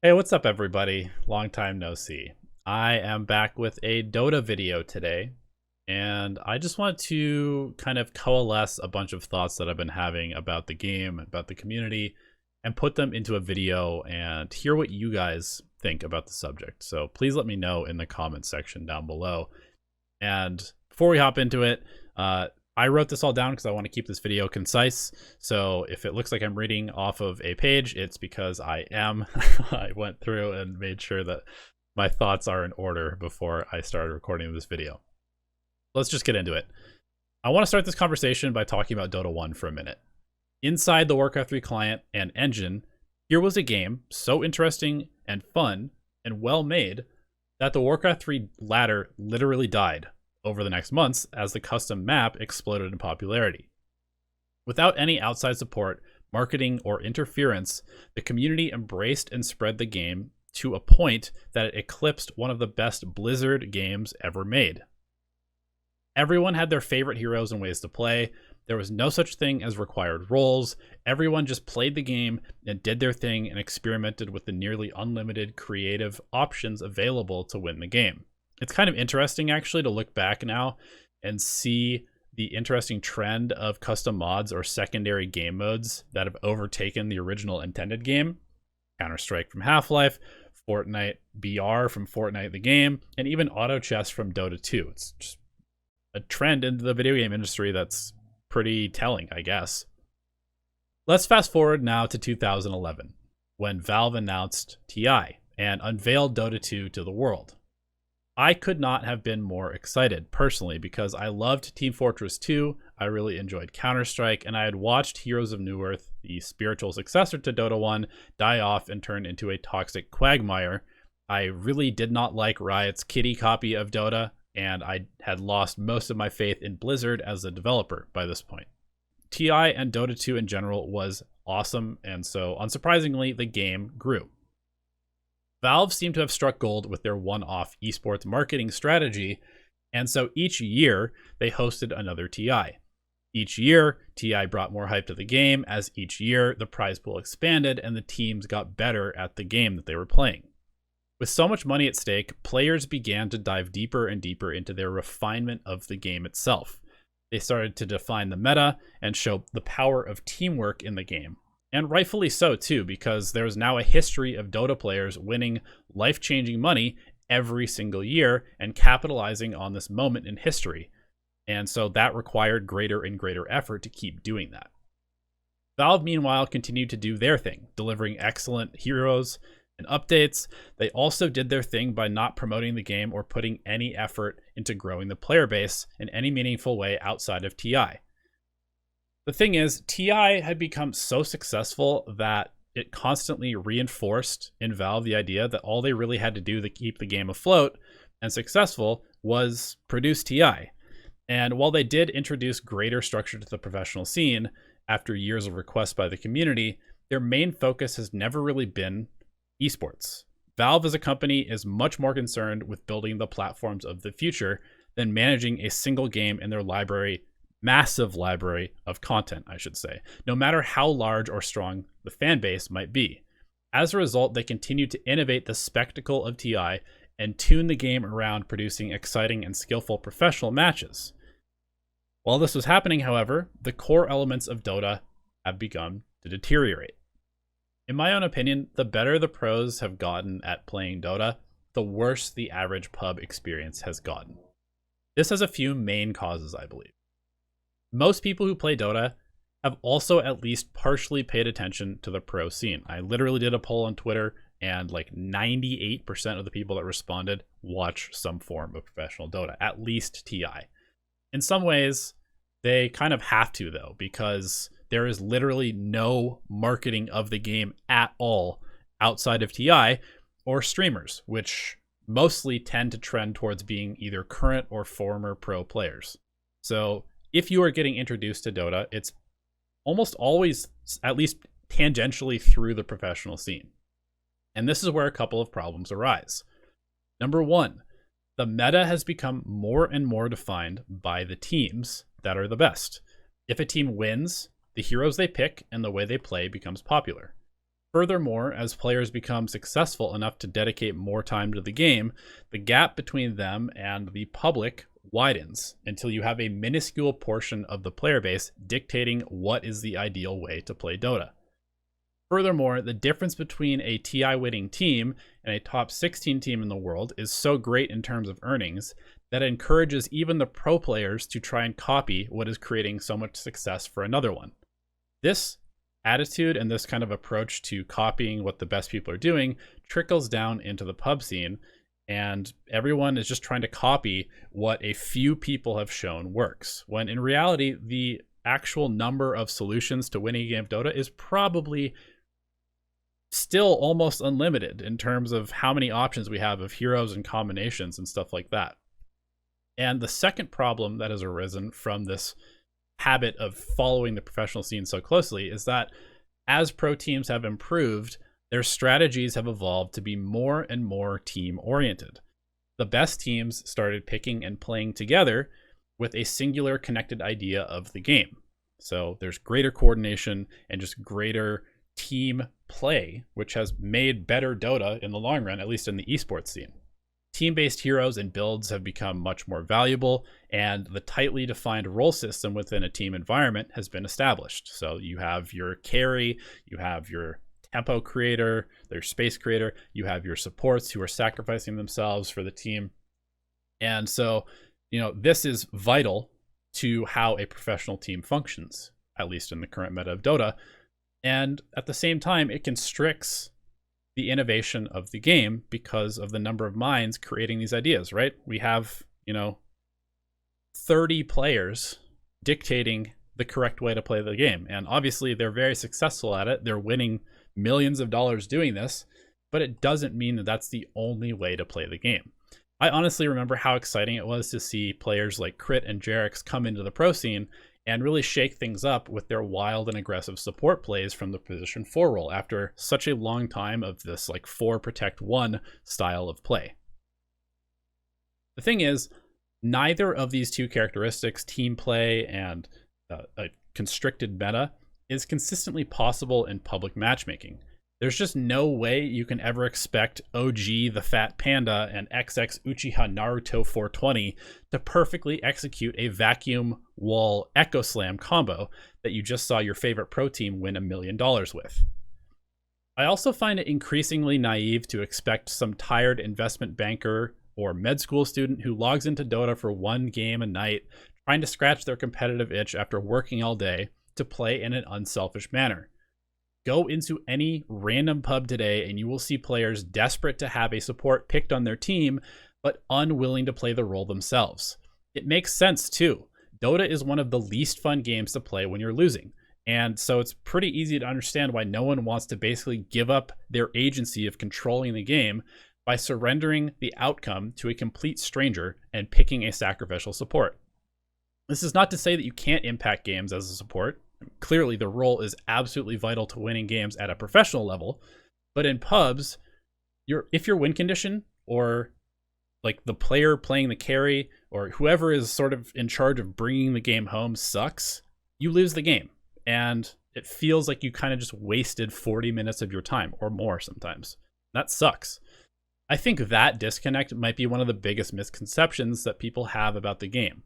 Hey, what's up, everybody? Long time no see. I am back with a Dota video today, and I just want to kind of coalesce a bunch of thoughts that I've been having about the game, about the community, and put them into a video and hear what you guys think about the subject. So please let me know in the comments section down below. And before we hop into it, I wrote this all down because I want to keep this video concise. So if it looks like I'm reading off of a page, it's because I am. I went through and made sure that my thoughts are in order before I started recording this video. Let's just get into it. I want to start this conversation by talking about Dota 1 for a minute. Inside the Warcraft 3 client and engine, here was a game so interesting and fun and well made that the Warcraft 3 ladder literally died over the next months as the custom map exploded in popularity. Without any outside support, marketing, or interference, the community embraced and spread the game to a point that it eclipsed one of the best Blizzard games ever made. Everyone had their favorite heroes and ways to play. There was no such thing as required roles. Everyone just played the game and did their thing and experimented with the nearly unlimited creative options available to win the game. It's kind of interesting, actually, to look back now and see the interesting trend of custom mods or secondary game modes that have overtaken the original intended game. Counter-Strike from Half-Life, Fortnite BR from Fortnite the game, and even auto chess from Dota 2. It's just a trend in the video game industry that's pretty telling, I guess. Let's fast forward now to 2011, when Valve announced TI and unveiled Dota 2 to the world. I could not have been more excited, personally, because I loved Team Fortress 2, I really enjoyed Counter-Strike, and I had watched Heroes of Newerth, the spiritual successor to Dota 1, die off and turn into a toxic quagmire. I really did not like Riot's kiddie copy of Dota, and I had lost most of my faith in Blizzard as a developer by this point. TI and Dota 2 in general was awesome, and so, unsurprisingly, the game grew. Valve seemed to have struck gold with their one-off esports marketing strategy, and so each year they hosted another TI. Each year, TI brought more hype to the game, as each year the prize pool expanded and the teams got better at the game that they were playing. With so much money at stake, players began to dive deeper and deeper into their refinement of the game itself. They started to define the meta and show the power of teamwork in the game. And rightfully so, too, because there's now a history of Dota players winning life-changing money every single year and capitalizing on this moment in history. And so that required greater and greater effort to keep doing that. Valve, meanwhile, continued to do their thing, delivering excellent heroes and updates. They also did their thing by not promoting the game or putting any effort into growing the player base in any meaningful way outside of TI. The thing is, TI had become so successful that it constantly reinforced in Valve the idea that all they really had to do to keep the game afloat and successful was produce TI. And while they did introduce greater structure to the professional scene after years of requests by the community, their main focus has never really been esports. Valve as a company is much more concerned with building the platforms of the future than managing a single game in their massive library of content, I should say, no matter how large or strong the fan base might be. As a result, they continue to innovate the spectacle of TI and tune the game around producing exciting and skillful professional matches. While this was happening, however, the core elements of Dota have begun to deteriorate. In my own opinion, the better the pros have gotten at playing Dota, the worse the average pub experience has gotten. This has a few main causes, I believe. Most people who play Dota have also at least partially paid attention to the pro scene. I literally did a poll on Twitter, and like 98% of the people that responded watch some form of professional Dota, at least TI. In some ways, they kind of have to, though, because there is literally no marketing of the game at all outside of TI or streamers, which mostly tend to trend towards being either current or former pro players. So if you are getting introduced to Dota, it's almost always at least tangentially through the professional scene. And this is where a couple of problems arise. Number one, the meta has become more and more defined by the teams that are the best. If a team wins, the heroes they pick and the way they play becomes popular. Furthermore, as players become successful enough to dedicate more time to the game, the gap between them and the public widens until you have a minuscule portion of the player base dictating what is the ideal way to play Dota. Furthermore, the difference between a TI winning team and a top 16 team in the world is so great in terms of earnings that it encourages even the pro players to try and copy what is creating so much success for another one. This attitude and this kind of approach to copying what the best people are doing trickles down into the pub scene, and everyone is just trying to copy what a few people have shown works, when in reality the actual number of solutions to winning a game of Dota is probably still almost unlimited in terms of how many options we have of heroes and combinations and stuff like that. And the second problem that has arisen from this habit of following the professional scene so closely is that as pro teams have improved, their strategies have evolved to be more and more team oriented. The best teams started picking and playing together with a singular connected idea of the game. So there's greater coordination and just greater team play, which has made better Dota in the long run, at least in the esports scene. Team-based heroes and builds have become much more valuable, and the tightly defined role system within a team environment has been established. So you have your carry, you have your tempo creator, their space creator, you have your supports who are sacrificing themselves for the team. And so, this is vital to how a professional team functions, at least in the current meta of Dota. And at the same time, it constricts the innovation of the game because of the number of minds creating these ideas, right? We have, 30 players dictating the correct way to play the game. And obviously they're very successful at it. They're winning millions of dollars doing this, but it doesn't mean that that's the only way to play the game. I honestly remember how exciting it was to see players like Crit and Jerix come into the pro scene and really shake things up with their wild and aggressive support plays from the position 4 role after such a long time of this 4 protect 1 style of play. The thing is, neither of these two characteristics, team play and a constricted meta, is consistently possible in public matchmaking. There's just no way you can ever expect OG the Fat Panda and XX Uchiha Naruto 420 to perfectly execute a vacuum wall Echo Slam combo that you just saw your favorite pro team win $1 million with. I also find it increasingly naive to expect some tired investment banker or med school student who logs into Dota for one game a night, trying to scratch their competitive itch after working all day, to play in an unselfish manner. Go into any random pub today and you will see players desperate to have a support picked on their team, but unwilling to play the role themselves. It makes sense too. Dota is one of the least fun games to play when you're losing. And so it's pretty easy to understand why no one wants to basically give up their agency of controlling the game by surrendering the outcome to a complete stranger and picking a sacrificial support. This is not to say that you can't impact games as a support. Clearly, the role is absolutely vital to winning games at a professional level. But in pubs, if your win condition or the player playing the carry or whoever is sort of in charge of bringing the game home sucks, you lose the game. And it feels like you kind of just wasted 40 minutes of your time or more sometimes. That sucks. I think that disconnect might be one of the biggest misconceptions that people have about the game.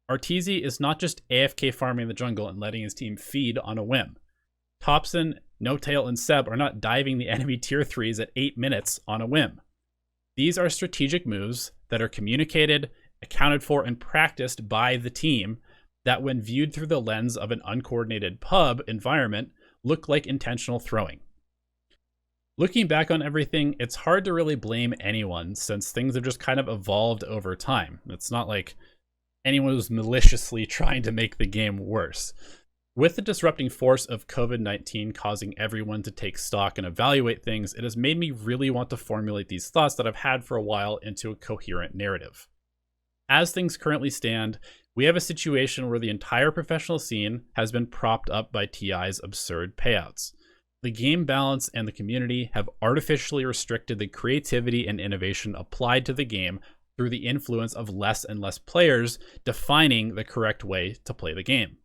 Arteezy is not just AFK farming in the jungle and letting his team feed on a whim. Thompson, No-Tail, and Seb are not diving the enemy tier 3s at 8 minutes on a whim. These are strategic moves that are communicated, accounted for, and practiced by the team that, when viewed through the lens of an uncoordinated pub environment, look like intentional throwing. Looking back on everything, it's hard to really blame anyone since things have just kind of evolved over time. It's not like anyone was maliciously trying to make the game worse. With the disrupting force of COVID-19 causing everyone to take stock and evaluate things, it has made me really want to formulate these thoughts that I've had for a while into a coherent narrative. As things currently stand, we have a situation where the entire professional scene has been propped up by TI's absurd payouts. The game balance and the community have artificially restricted the creativity and innovation applied to the game through the influence of less and less players defining the correct way to play the game.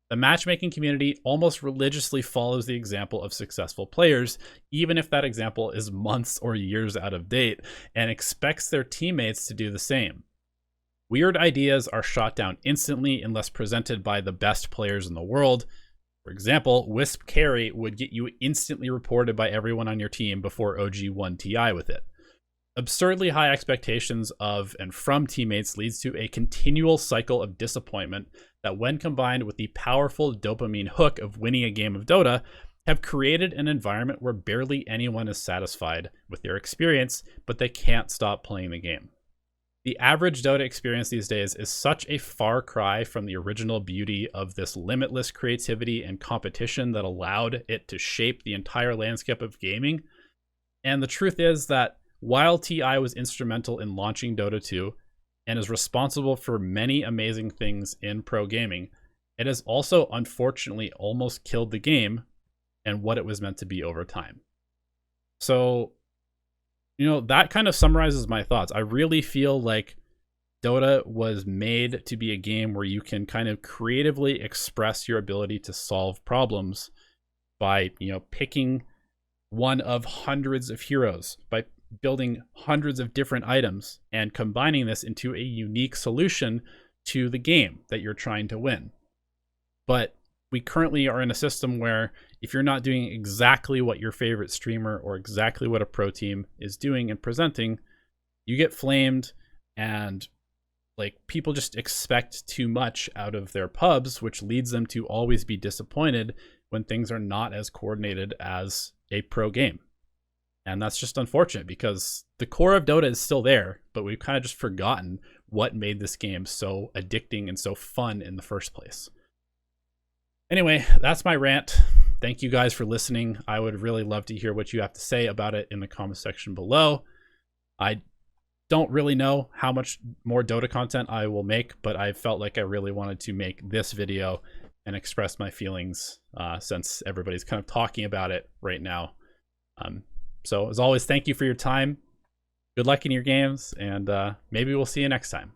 The matchmaking community almost religiously follows the example of successful players, even if that example is months or years out of date, and expects their teammates to do the same. Weird ideas are shot down instantly unless presented by the best players in the world. For example, Wisp Carry would get you instantly reported by everyone on your team before OG won TI with it. Absurdly high expectations of and from teammates leads to a continual cycle of disappointment that, when combined with the powerful dopamine hook of winning a game of Dota, have created an environment where barely anyone is satisfied with their experience, but they can't stop playing the game. The average Dota experience these days is such a far cry from the original beauty of this limitless creativity and competition that allowed it to shape the entire landscape of gaming. And the truth is that while TI was instrumental in launching Dota 2 and is responsible for many amazing things in pro gaming, it has also unfortunately almost killed the game and what it was meant to be over time. So, that kind of summarizes my thoughts. I really feel like Dota was made to be a game where you can kind of creatively express your ability to solve problems by, picking one of hundreds of heroes, by building hundreds of different items and combining this into a unique solution to the game that you're trying to win. But we currently are in a system where if you're not doing exactly what your favorite streamer or exactly what a pro team is doing and presenting, you get flamed, and people just expect too much out of their pubs, which leads them to always be disappointed when things are not as coordinated as a pro game. And that's just unfortunate because the core of Dota is still there, but we've kind of just forgotten what made this game so addicting and so fun in the first place. Anyway, that's my rant. Thank you guys for listening. I would really love to hear what you have to say about it in the comment section below. I don't really know how much more Dota content I will make, but I felt like I really wanted to make this video and express my feelings since everybody's kind of talking about it right now. So as always, thank you for your time. Good luck in your games, and maybe we'll see you next time.